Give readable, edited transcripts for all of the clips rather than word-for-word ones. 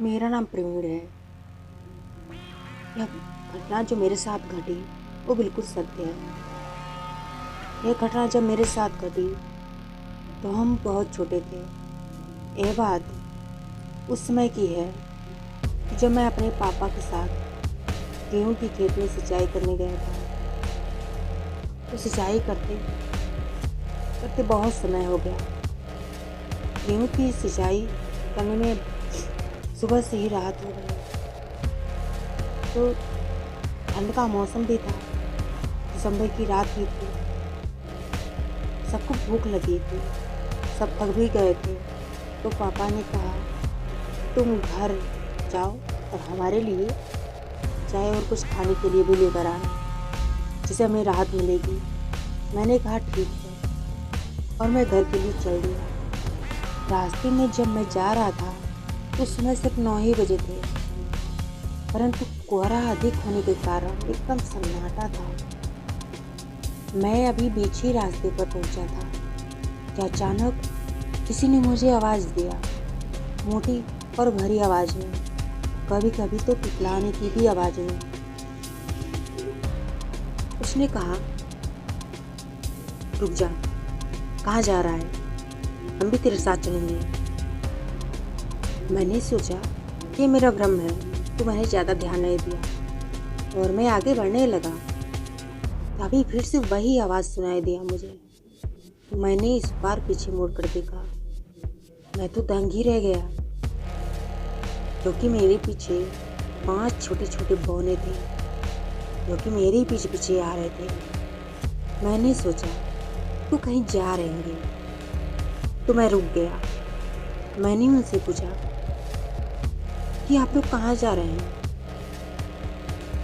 मेरा नाम प्रवीण है। यह घटना जो मेरे साथ घटी वो बिल्कुल सत्य है। यह घटना जब मेरे साथ घटी तो हम बहुत छोटे थे। यह बात उस समय की है जब मैं अपने पापा के साथ गेहूं की खेत में सिंचाई करने गया था। तो सिंचाई करते करते बहुत समय हो गया। गेहूं की सिंचाई करने में सुबह से ही रात हो गई। तो ठंड का मौसम भी था, दिसंबर की रात भी थी। सबको भूख लगी थी, सब थक भी गए थे। तो पापा ने कहा तुम घर जाओ और हमारे लिए चाय और कुछ खाने के लिए भी लेकर आना, जिससे हमें राहत मिलेगी। मैंने कहा ठीक है और मैं घर के लिए चल दिया। रास्ते में जब मैं जा रहा था तो समय सिर्फ 9 ही बजे थे, परंतु कोहरा अधिक होने के कारण एकदम सन्नाटा था। मैं अभी बीच ही रास्ते पर पहुंचा था कि अचानक किसी ने मुझे आवाज़ दिया, मोटी और भरी आवाज़ में, कभी कभी तो पिटलाने की भी आवाज़ में। उसने कहा रुक जा, कहाँ जा रहा है, हम भी तेरे साथ चलेंगे। मैंने सोचा कि मेरा भ्रम है, तो मैंने ज़्यादा ध्यान नहीं दिया और मैं आगे बढ़ने लगा। तभी फिर से वही आवाज़ सुनाई दिया मुझे। मैंने इस बार पीछे मुड़ कर देखा। मैं तो दंग ही रह गया, क्योंकि मेरे पीछे 5 छोटे छोटे बौने थे जो कि मेरे पीछे पीछे आ रहे थे। मैंने सोचा तो कहीं जा रहे होंगे, तो मैं रुक गया। मैंने उनसे पूछा कि आप लोग कहाँ जा रहे हैं।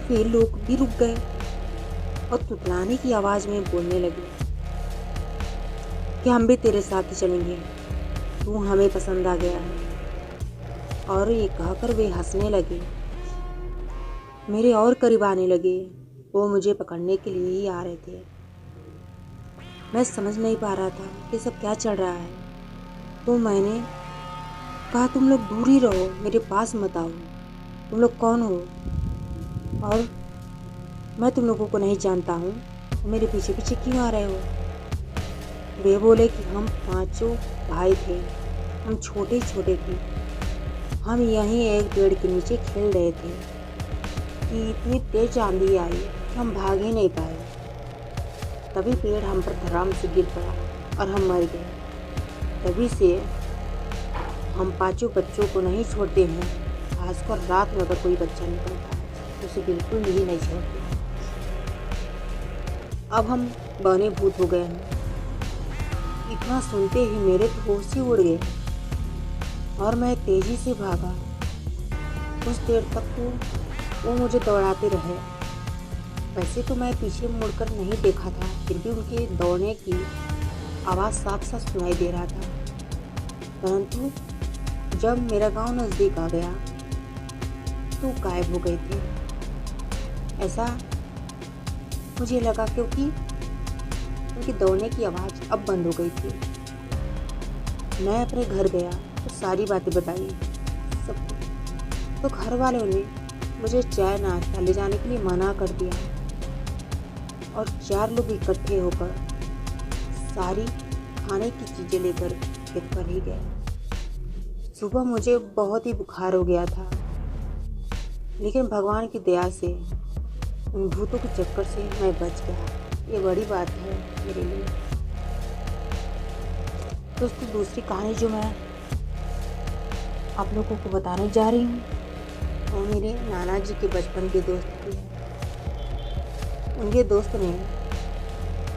वे लोग भी रुक गए और तुतलाने की आवाज़ में बोलने लगे कि हम भी तेरे साथ चलेंगे, तू हमें पसंद आ गया है। और ये कहकर वे हंसने लगे, मेरे और करीब आने लगे। वो मुझे पकड़ने के लिए ही आ रहे थे। मैं समझ नहीं पा रहा था कि सब क्या चल रहा है। तो मैंने कहा तुम लोग दूर ही रहो, मेरे पास मत आओ। तुम लोग कौन हो और मैं तुम लोगों को नहीं जानता हूँ, मेरे पीछे पीछे क्यों आ रहे हो। वे बोले कि हम 5 भाई थे, हम छोटे छोटे थे। हम यहीं एक पेड़ के नीचे खेल रहे थे कि इतनी तेज आंधी आई कि हम भाग ही नहीं पाए। तभी पेड़ हम पर धड़ाम से गिर पड़ा और हम मर गए। तभी से हम 5 बच्चों को नहीं छोड़ते हैं। खासकर रात में अगर कोई बच्चा निकलता है तो उसे बिल्कुल ही नहीं छोड़ते। अब हम बौने भूत हो गए हैं। इतना सुनते ही मेरे तो होश ही उड़ गए और मैं तेजी से भागा। कुछ देर तक तो वो मुझे दौड़ाते रहे। वैसे तो मैं पीछे मुड़कर नहीं देखा था, फिर भी उनके दौड़ने की आवाज़ साफ साफ सुनाई दे रहा था। परंतु जब मेरा गांव नज़दीक आ गया तो गायब हो गए थे। ऐसा मुझे लगा क्योंकि उनकी दौड़ने की आवाज़ अब बंद हो गई थी। मैं अपने घर गया तो सारी बातें बताई सबको। तो घर वालों ने मुझे चाय नाश्ता ले जाने के लिए मना कर दिया और 4 लोग इकट्ठे होकर सारी खाने की चीज़ें लेकर खेत पर ही गए। सुबह मुझे बहुत ही बुखार हो गया था, लेकिन भगवान की दया से उन भूतों के चक्कर से मैं बच गया। ये बड़ी बात है मेरे लिए। दोस्तों, दूसरी कहानी जो मैं आप लोगों को बताने जा रही हूँ वो मेरे नाना जी के बचपन के दोस्त की है। उनके दोस्त ने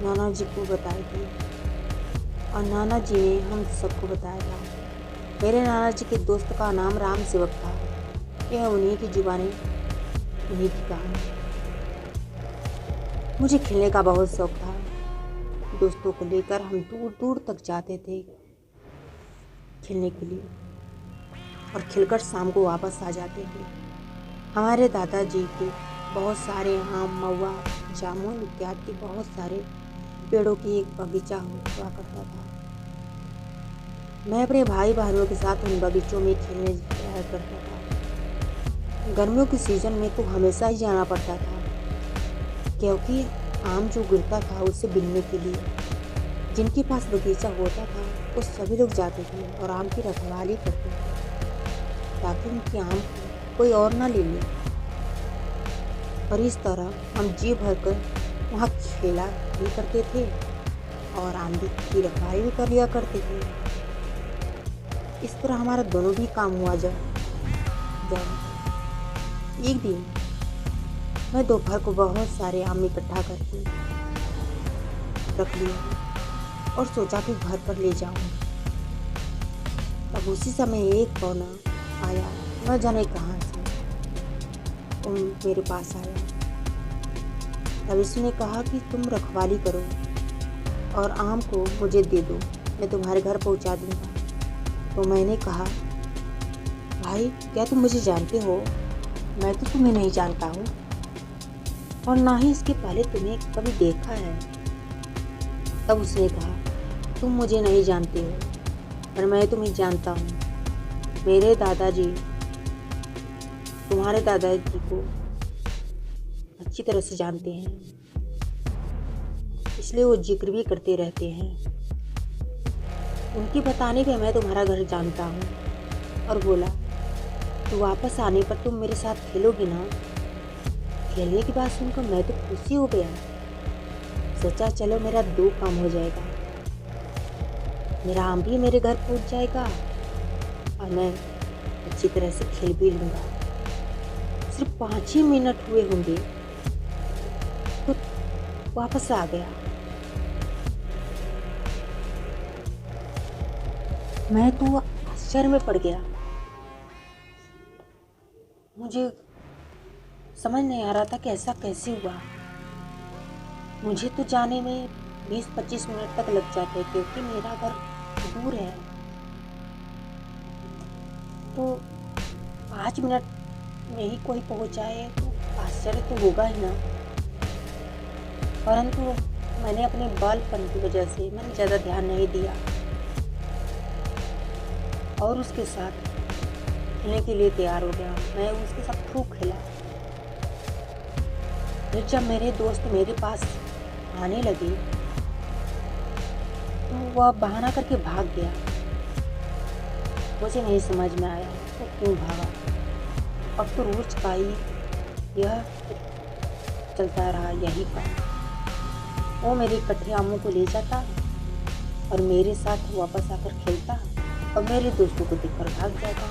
नाना जी को बताई थी और नाना जी ने हम सबको बताया था। मेरे नाना जी के दोस्त का नाम राम सेवक था। यह उन्हीं की जुबानी, उन्हीं की कहानी। मुझे खेलने का बहुत शौक था। दोस्तों को लेकर हम दूर दूर तक जाते थे खेलने के लिए और खेलकर शाम को वापस आ जाते थे। हमारे दादाजी के बहुत सारे आम, महुआ, जामुन इत्यादि बहुत सारे पेड़ों की एक बगीचा हुआ करता था। मैं अपने भाई बहनों के साथ उन बगीचों में खेलने जाया करता था। गर्मियों के सीज़न में तो हमेशा ही जाना पड़ता था, क्योंकि आम जो गिरता था उसे बीनने के लिए जिनके पास बगीचा होता था वो सभी लोग जाते थे और आम की रखवाली करते थे ताकि उनके आम को कोई और ना ले ले। और इस तरह हम जी भरकर वहाँ खेला भी करते थे और आम की रखवाली भी कर लिया करते थे। इस तरह हमारा दोनों भी काम हुआ। जब एक दिन मैं दोपहर को बहुत सारे आम इकट्ठा करके रख लिया और सोचा कि घर पर ले जाऊं। तब उसी समय एक पौना आया, न जाने कहाँ से वो मेरे पास आया। तब इसने कहा कि तुम रखवाली करो और आम को मुझे दे दो, मैं तुम्हारे घर पहुंचा दूंगा। तो मैंने कहा, भाई क्या तुम मुझे जानते हो? मैं तो तुम्हें नहीं जानता हूँ और ना ही इसके पहले तुम्हें कभी देखा है। तब उसने कहा, तुम मुझे नहीं जानते हो पर मैं तुम्हें जानता हूँ। मेरे दादाजी तुम्हारे दादाजी को अच्छी तरह से जानते हैं, इसलिए वो जिक्र भी करते रहते हैं। उनके बताने पे मैं तुम्हारा घर जानता हूँ। और बोला, तो वापस आने पर तुम मेरे साथ खेलोगी ना? खेलने की बात सुनकर मैं तो खुशी हो गया। सोचा चलो मेरा 2 काम हो जाएगा, मेरा आम भी मेरे घर पहुंच जाएगा और मैं अच्छी तरह से खेल भी लूँगा। सिर्फ 5 ही मिनट हुए होंगे तो वापस आ गया। मैं तो आश्चर्य में पड़ गया। मुझे समझ नहीं आ रहा था कि ऐसा कैसे हुआ। मुझे तो जाने में 20-25 मिनट तक लग जाते क्योंकि मेरा घर दूर है। तो 5 मिनट में ही कोई पहुंच जाए तो आश्चर्य तो होगा ही ना। परंतु मैंने अपने बालपन की वजह से मैंने ज़्यादा ध्यान नहीं दिया और उसके साथ खेलने के लिए तैयार हो गया। मैं उसके साथ खूब खेला। फिर जब मेरे दोस्त मेरे पास आने लगे तो वह बहाना करके भाग गया। मुझे नहीं समझ में आया तो क्यों भागा। अब तो रोज का ही यह चलता रहा, यही काम। वो मेरे इकट्ठे आमों को ले जाता और मेरे साथ वापस आकर खेलता और मेरे दोस्तों को देखकर भाग जाता।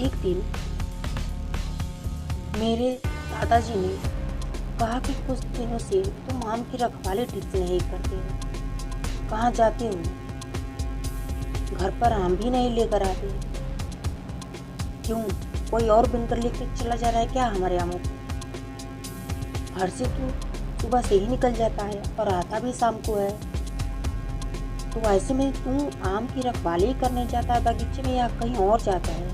एक दिन मेरे दादाजी ने कहा कि कुछ दिनों से तुम आम की रखवाली ठीक से नहीं करते हो। कहाँ जाते हो? घर पर आम भी नहीं लेकर आते। क्यों, कोई और बनकर लेकर चला जा रहा है क्या हमारे आमों को? घर से तो सुबह से ही निकल जाता है और आता भी शाम को है। तो ऐसे में तू आम की रखवाली करने जाता है बगीचे में या कहीं और जाता है?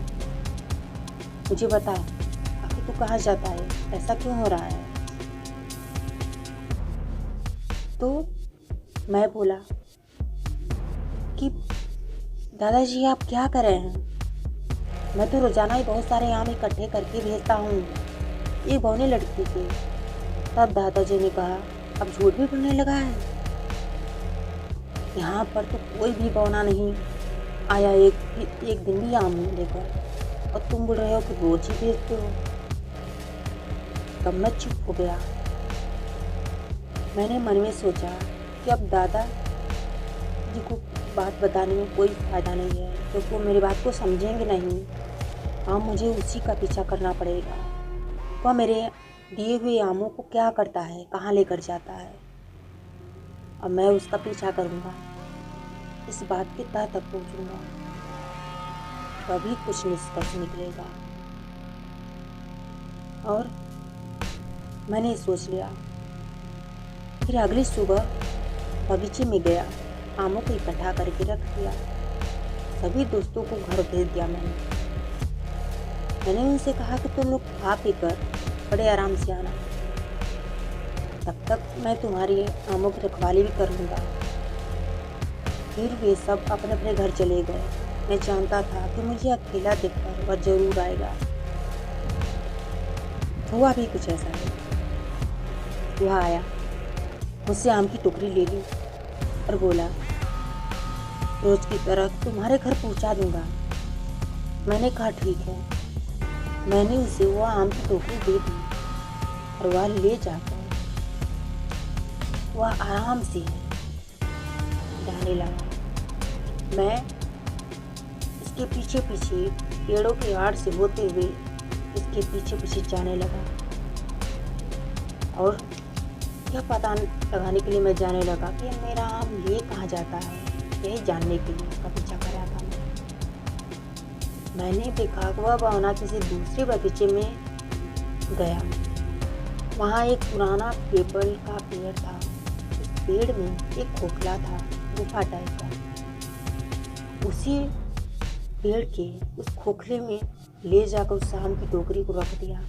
मुझे बता, आखिर तू कहाँ जाता है? ऐसा क्यों हो रहा है? तो मैं बोला कि दादाजी आप क्या कर रहे हैं? मैं तो रोजाना ही बहुत सारे आम इकट्ठे करके भेजता हूँ, एक बौने लड़की के। तब दादाजी ने कहा, अब झूठ भी बोलने लगा है? यहाँ पर तो कोई भी बौना नहीं आया एक दिन भी आम लेकर, और तुम बोल रहे हो कि रोज ही भेजते हो। तब मैं चुप हो गया। मैंने मन में सोचा कि अब दादा जी को बात बताने में कोई फायदा नहीं है क्योंकि वो मेरी बात को समझेंगे नहीं। हाँ, मुझे उसी का पीछा करना पड़ेगा। वह मेरे दिए हुए आमों को क्या करता है, कहाँ लेकर जाता है, और मैं उसका पीछा करूँगा, इस बात के तह तक पहुँचूँगा, तभी कुछ निष्कर्ष निकलेगा। और मैंने सोच लिया। फिर अगली सुबह बगीचे में गया, आमों को इकट्ठा करके रख दिया। सभी दोस्तों को घर भेज दिया। मैंने उनसे कहा कि तुम लोग खा पी कर बड़े आराम से आना, तब तक मैं तुम्हारी आमों की रखवाली भी कर लूँगा। फिर वे सब अपने अपने घर चले गए। मैं जानता था कि मुझे अकेला देखकर वह जरूर आएगा। हुआ भी कुछ ऐसा है। वह आया, मुझसे आम की टोकरी ले ली और बोला, रोज की तरह तुम्हारे घर पहुंचा दूंगा। मैंने कहा ठीक है। मैंने उसे वह आम की टोकरी दे दी और वह ले जाकर वह आराम से जाने लगा। मैं इसके पीछे पीछे पेड़ों के आड़ से होते हुए इसके पीछे पीछे जाने लगा और यह पता लगाने के लिए मैं जाने लगा कि मेरा आम ये कहाँ जाता है। यही जानने के लिए उसका पीछा कर रहा था। मैंने देखा कि वह बौना किसी दूसरे बगीचे में गया। वहाँ एक पुराना पीपल का पेड़ था। उस पेड़ में एक खोखला था, गुफा टाइप का। उसी पेड़ के उस खोखले में ले जाकर उस आम की टोकरी को रख दिया।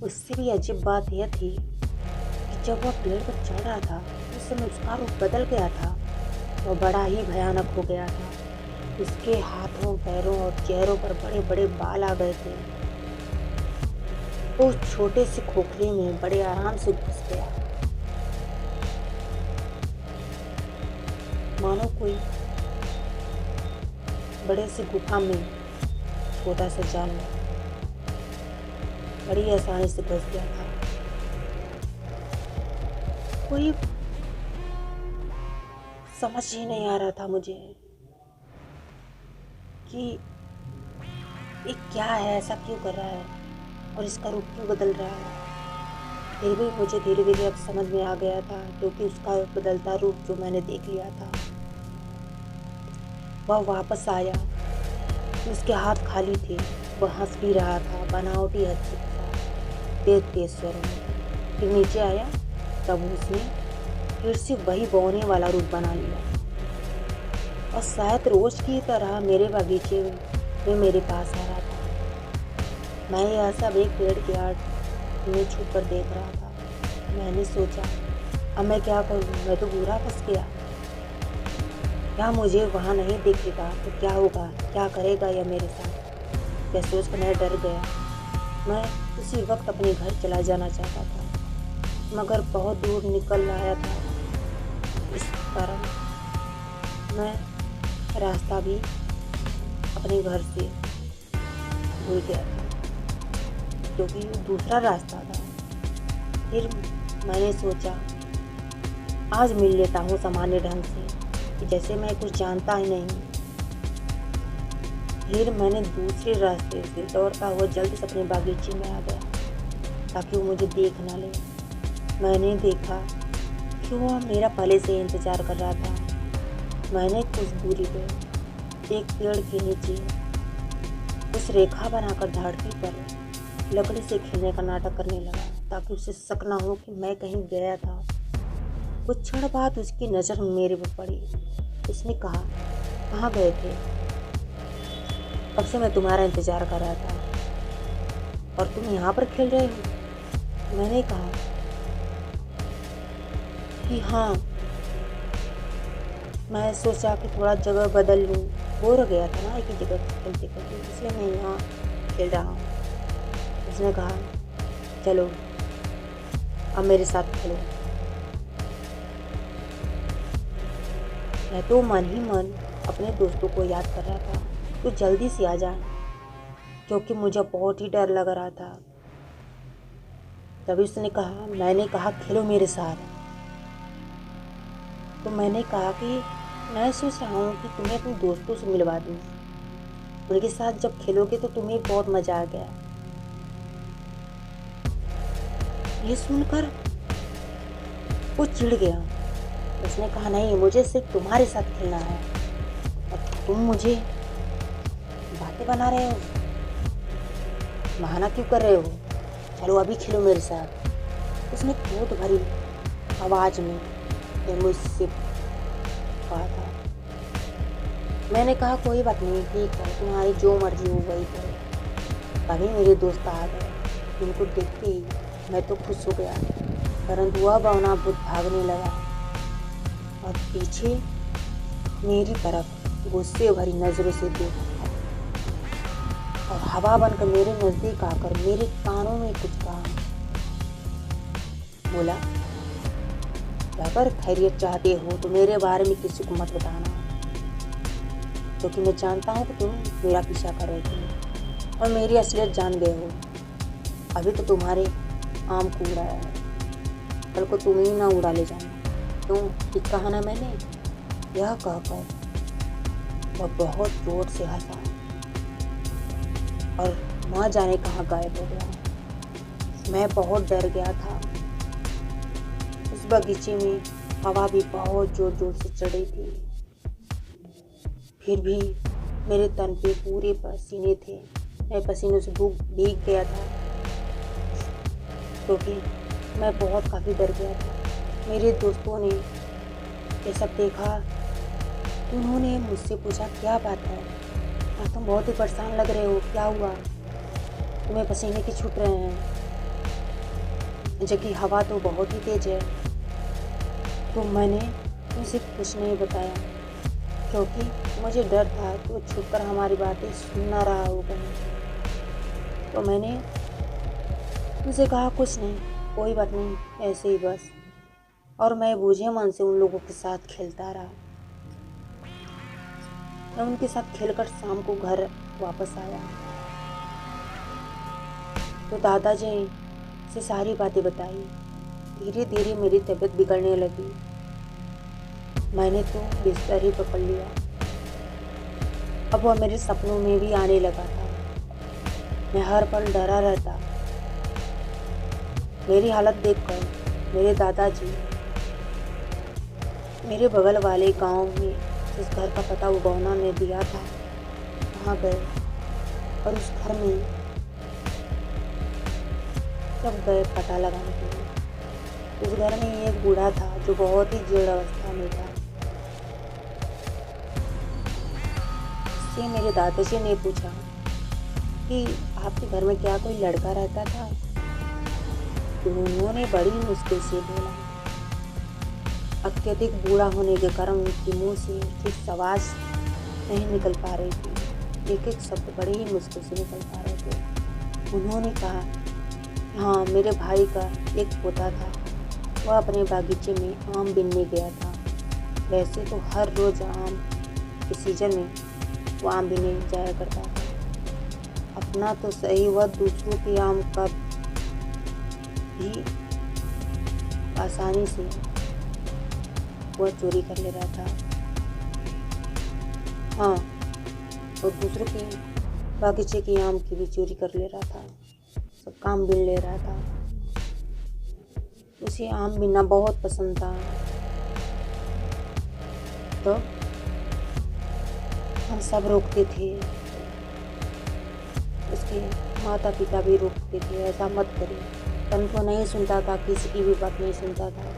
उससे भी अजीब बात यह थी कि जब वह पेड़ पर चढ़ रहा था उस समय उसका रूप बदल गया था। वह बड़ा ही भयानक हो गया था। उसके हाथों, पैरों और चेहरों पर बड़े बड़े बाल आ गए थे। वो उस छोटे से खोखले में बड़े आराम से घुस गया, मानो कोई बड़े से गुफा में छोटा सा जानवर बड़ी आसानी से घुस गया था। कोई समझ ही नहीं आ रहा था मुझे कि ये क्या है, ऐसा क्यों कर रहा है और इसका रूप क्यों बदल रहा है। फिर भी मुझे धीरे धीरे अब समझ में आ गया था, क्योंकि उसका बदलता रूप जो मैंने देख लिया था। वह वापस आया, उसके हाथ खाली थे। वह हंस भी रहा था, बनावटी हंसी था, तेज तेज स्वर में। फिर नीचे आया, तब उसने फिर से वही बौने वाला रूप बना लिया और शायद रोज की तरह मेरे बगीचे में मेरे पास आ रहा था। मैं यह सब एक पेड़ के आड़ में छुप कर देख रहा था। मैंने सोचा, अब मैं क्या करूं, मैं तो बुरा फंस गया। क्या मुझे वहाँ नहीं देखेगा तो क्या होगा, क्या करेगा यह मेरे साथ। यह सोच कर मैं डर गया। मैं उसी वक्त अपने घर चला जाना चाहता था, मगर बहुत दूर निकल आया था। इस कारण मैं रास्ता भी अपने घर से भूल गया था, क्योंकि दूसरा रास्ता था। फिर मैंने सोचा, आज मिल लेता हूँ सामान्य ढंग से, कि जैसे मैं कुछ जानता ही नहीं। फिर मैंने दूसरे रास्ते से दौड़ता हुआ जल्दी से अपने बागीचे में आ गया, ताकि वो मुझे देख ना ले। मैंने देखा कि वह मेरा पहले से इंतजार कर रहा था। मैंने कुछ दूरी पे एक पेड़ के नीचे कुछ रेखा बनाकर धरती पर लकड़ी से खेलने का नाटक करने लगा, ताकि उसे शक ना हो कि मैं कहीं गया था। कुछ क्षण बाद उसकी नज़र मेरे पर पड़ी। उसने कहा, कहाँ गए थे? कब से मैं तुम्हारा इंतजार कर रहा था और तुम यहाँ पर खेल रहे हो। मैंने कहा कि हाँ, मैं सोचा कि थोड़ा जगह बदल लूँ, बोर हो गया था ना एक ही जगह खेलते खेलते, इसलिए मैं यहाँ खेल रहा हूँ। उसने कहा, चलो अब मेरे साथ खेलो। मैं तो मन ही मन अपने दोस्तों को याद कर रहा था, तो जल्दी से आ जाए, क्योंकि मुझे बहुत ही डर लग रहा था। तभी उसने कहा, मैंने कहा खेलो मेरे साथ। तो मैंने कहा कि मैं सोच रहा हूँ कि तुम्हें अपने दोस्तों से मिलवा दूँ, उनके साथ जब खेलोगे तो तुम्हें बहुत मज़ा आ गया। ये सुनकर वो चिढ़ गया। उसने कहा, नहीं, मुझे सिर्फ तुम्हारे साथ खेलना है और तुम मुझे बातें बना रहे हो, बहाना क्यों कर रहे हो। चलो अभी खेलो मेरे साथ। उसने क्रोध भरी आवाज़ में मुझसे कहा था। मैंने कहा, कोई बात नहीं, ठीक है, तुम्हारी जो मर्जी हो वही करो। तभी मेरे दोस्त आ गए। उनको देखते ही मैं तो खुश हो गया, परंतु वह बौना भूत भागने लगा और पीछे मेरी तरफ गुस्से भरी नजरों से देखा और हवा बनकर मेरे नजदीक आकर मेरे कानों में कुछ कहा। बोला, अगर खैरियत चाहते हो तो मेरे बारे में किसी को मत बताना, क्योंकि मैं जानता हूँ कि तुम मेरा पीछा कर रहे थे और मेरी असलियत जान गए हो। अभी तो तुम्हारे आम को उड़ाया है, कल को तुम ही ना उड़ा ले जाना। क्यों, ठीक कहा ना मैंने? यह कहकर वह बहुत जोर से हंसा और न जाने कहाँ गायब हो गया। मैं बहुत डर गया था। उस बगीचे में हवा भी बहुत जोर जोर से चढ़ रही थी, फिर भी मेरे तन पे पूरे पसीने थे। मैं पसीने से भीग गया था क्योंकि मैं बहुत काफ़ी डर गया था। मेरे दोस्तों ने ये सब देखा तो उन्होंने मुझसे पूछा, क्या बात है, आज तुम बहुत ही परेशान लग रहे हो, क्या हुआ, तुम्हें पसीने की छूट रहे हैं, जबकि हवा तो बहुत ही तेज है। तो मैंने उनसे कुछ नहीं बताया क्योंकि मुझे डर था कि वो छुपकर हमारी बातें सुन ना रहा होगा। तो मैंने उनसे कहा, कुछ नहीं, कोई बात नहीं, ऐसे ही बस। और मैं बूझे मन से उन लोगों के साथ खेलता रहा। मैं उनके साथ खेलकर शाम को घर वापस आया तो दादाजी से सारी बातें बताई। धीरे धीरे मेरी तबीयत बिगड़ने लगी। मैंने तो बिस्तर ही पकड़ लिया। अब वह मेरे सपनों में भी आने लगा था। मैं हर पल डरा रहता। मेरी हालत देखकर मेरे दादाजी मेरे बगल वाले गांव में जिस घर का पता वो गौना ने दिया था वहाँ गए और उस घर में सब गए पता लगाने के लिए। उस घर में एक बूढ़ा था जो बहुत ही जीर्ण अवस्था में था। उससे मेरे दादाजी ने पूछा कि आपके घर में क्या कोई लड़का रहता था? तो उन्होंने बड़ी मुश्किल से बोला। अत्यधिक बूढ़ा होने के कारण उनके मुंह से ठीक आवाज़ नहीं निकल पा रही थी। एक एक शब्द बड़े ही मुश्किल से निकल पा रहे थे। उन्होंने कहा, हाँ, मेरे भाई का एक पोता था, वह अपने बागीचे में आम बीनने गया था। वैसे तो हर रोज़ आम के सीजन में वो आम बीनने जाया करता था। अपना तो सही, वह दूसरों के आम का भी आसानी से वह चोरी कर ले रहा था। हाँ, और दूसरों के बागीचे की आम की भी चोरी कर ले रहा था। सब काम बीन ले रहा था। उसे आम बीनना बहुत पसंद था। तो हम सब रोकते थे, उसके माता पिता भी रोकते थे, ऐसा मत करिए, परंतु नहीं सुनता था, किसी की भी बात नहीं सुनता था।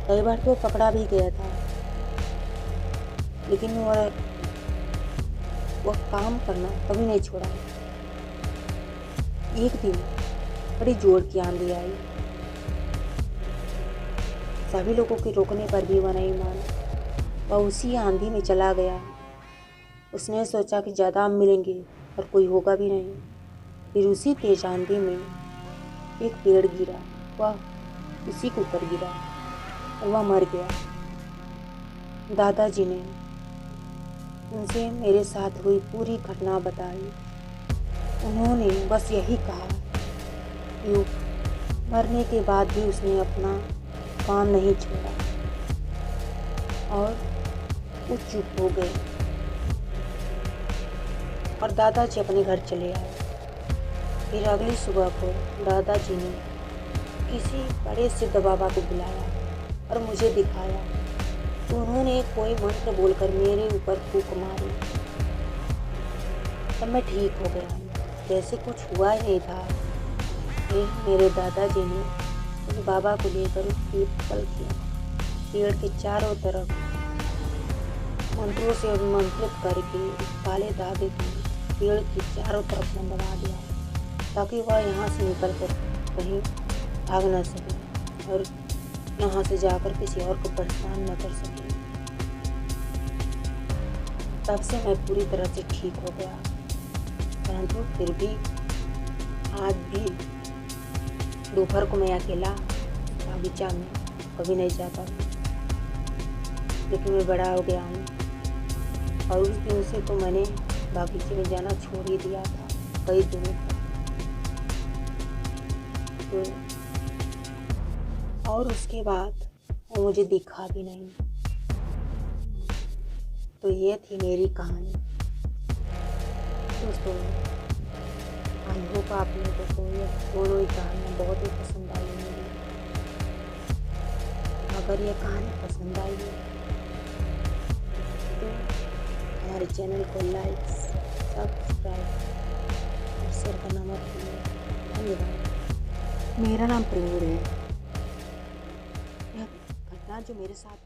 कई बार तो पकड़ा भी गया था, लेकिन वह काम करना कभी नहीं छोड़ा। एक दिन बड़ी जोर की आंधी आई। सभी लोगों के रोकने पर भी वह नहीं माना। वह उसी आंधी में चला गया। उसने सोचा कि ज़्यादा आम मिलेंगे और कोई होगा भी नहीं। फिर उसी तेज आंधी में एक पेड़ गिरा, वह उसी के ऊपर गिरा और वह मर गया। दादाजी ने उनसे मेरे साथ हुई पूरी घटना बताई। उन्होंने बस यही कहा कि मरने के बाद भी उसने अपना काम नहीं छोड़ा और वो चुप हो गए और दादाजी अपने घर चले आए। फिर अगली सुबह को दादाजी ने किसी बड़े सिद्ध बाबा को बुलाया और मुझे दिखाया। तो उन्होंने कोई मंत्र बोलकर मेरे ऊपर फूंक मारी। तब मैं ठीक हो गया, जैसे कुछ हुआ ही नहीं था। फिर मेरे दादाजी ने उस बाबा को लेकर उस पीपल के पेड़ के चारों तरफ मंत्रों से मंत्रित करके काले धागे को पेड़ के चारों तरफ मंडवा दिया, ताकि वह यहाँ से निकल कर कहीं भाग न सके और यहाँ से जाकर किसी और को परेशान न कर सके। तब से मैं पूरी तरह से ठीक हो गया, परंतु फिर भी आज भी दोपहर को मैं अकेला बागीचा में कभी नहीं जाता था। लेकिन मैं बड़ा हो गया हूँ और उस दिन से तो मैंने बागीचे में जाना छोड़ ही दिया था कई दिनों तक। तो और उसके बाद वो मुझे दिखा भी नहीं। तो ये थी मेरी कहानी दोस्तों। आई होप आप लोगों को ये दोनों ही कहानियाँ बहुत ही पसंद आई होंगी। अगर ये कहानी पसंद आई है तो हमारे चैनल को लाइक, सब्सक्राइब और शेयर करना मत भूलिए। धन्यवाद। मेरा नाम प्रेम है। यह घटना जो मेरे साथ